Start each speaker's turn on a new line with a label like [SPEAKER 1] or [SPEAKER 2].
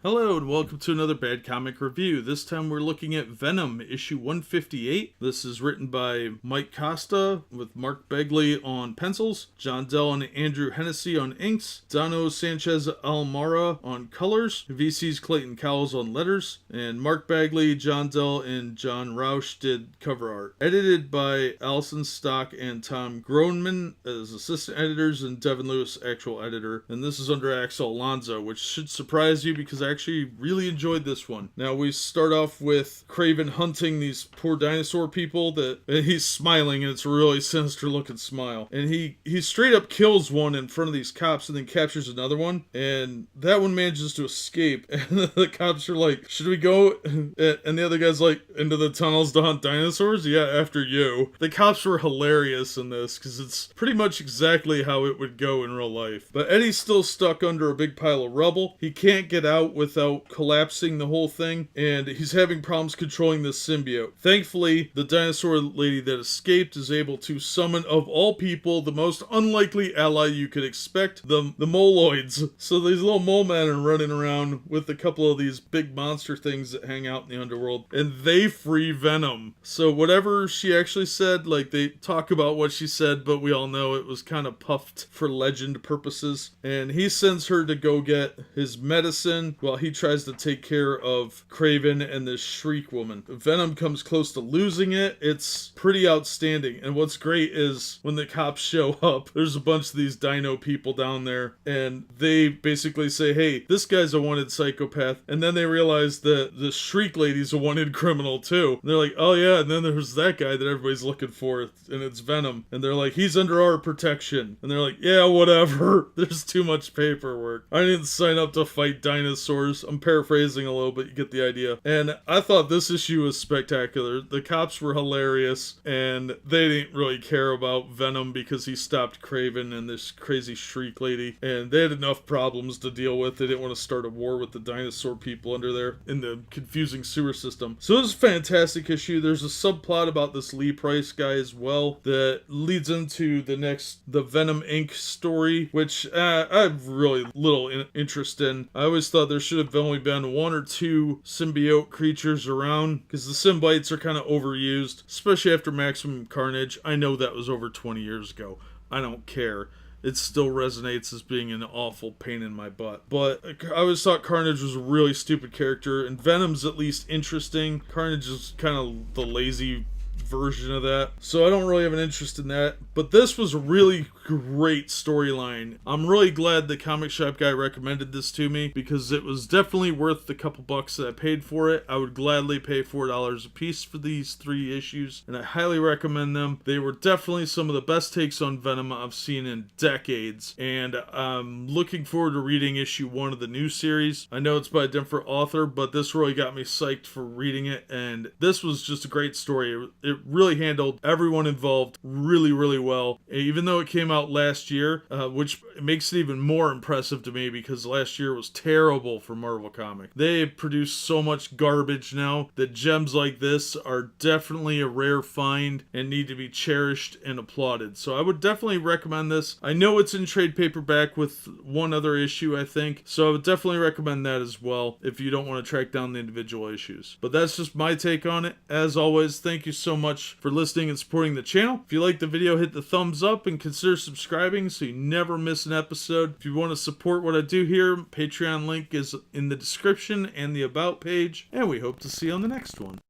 [SPEAKER 1] Hello and welcome to another Bad Comic Review. This time we're looking at Venom, issue 158. This is written by Mike Costa with Mark Bagley on pencils, John Dell and Andrew Hennessy on inks, Dano Sanchez Almara on colors, VC's Clayton Cowles on letters, and Mark Bagley, John Dell, and John Rausch did cover art. Edited by Allison Stock and Tom Groneman as assistant editors and Devin Lewis actual editor. And this is under Axel Alonso, which should surprise you because I actually really enjoyed this one. Now we start off with Kraven hunting these poor dinosaur people and he's smiling, and it's a really sinister looking smile. And he straight up kills one in front of these cops and then captures another one. And that one manages to escape. And the cops are like, should we go? And the other guy's like, into the tunnels to hunt dinosaurs? Yeah, after you. The cops were hilarious in this because it's pretty much exactly how it would go in real life. But Eddie's still stuck under a big pile of rubble. He can't get out without collapsing the whole thing, and he's having problems controlling this symbiote. Thankfully, the dinosaur lady that escaped is able to summon, of all people, the most unlikely ally you could expect, the moloids. So these little mole men are running around with a couple of these big monster things that hang out in the underworld, and they free Venom. So whatever she actually said, like, they talk about what she said, but we all know it was kind of puffed for legend purposes. And he sends her to go get his medicine while he tries to take care of Kraven and this Shriek woman. Venom comes close to losing it. It's pretty outstanding. And what's great is when the cops show up, there's a bunch of these dino people down there, and they basically say, hey, this guy's a wanted psychopath. And then they realize that the Shriek lady's a wanted criminal too. And they're like, oh yeah, and then there's that guy that everybody's looking for, and it's Venom. And they're like, he's under our protection. And they're like, yeah, whatever. There's too much paperwork. I didn't sign up to fight dinosaurs. I'm paraphrasing a little, but you get the idea. And I thought this issue was spectacular. The cops were hilarious, and they didn't really care about Venom because he stopped Kraven and this crazy Shriek lady, and they had enough problems to deal with. They didn't want to start a war with the dinosaur people under there in the confusing sewer system. So it was a fantastic issue. There's a subplot about this Lee Price guy as well that leads into the Venom Inc. story, which I have really little interest in. I always thought there should have only been one or two symbiote creatures around because the symbiotes are kind of overused, especially after Maximum Carnage. I know that was over 20 years ago. I don't care. It still resonates as being an awful pain in my butt. But I always thought Carnage was a really stupid character, and Venom's at least interesting. Carnage is kind of the lazy version of that, so I don't really have an interest in that. But this was a really great storyline. I'm really glad the comic shop guy recommended this to me because it was definitely worth the couple bucks that I paid for it. I would gladly pay $4 a piece for these 3 issues, and I highly recommend them. They were definitely some of the best takes on Venom I've seen in decades, and I'm looking forward to reading issue 1 of the new series. I know it's by a different author, but this really got me psyched for reading it, and this was just a great story. It really handled everyone involved really, really well, even though it came out last year, which makes it even more impressive to me because last year was terrible for Marvel Comics. They produce so much garbage now that gems like this are definitely a rare find and need to be cherished and applauded. So I would definitely recommend this. I know it's in trade paperback with one other issue, I think, so I would definitely recommend that as well if you don't want to track down the individual issues. But that's just my take on it. As always, thank you so much for listening and supporting the channel. If you like the video, hit the thumbs up and consider subscribing so you never miss an episode. If you want to support what I do here, Patreon link is in the description and the about page, and we hope to see you on the next one.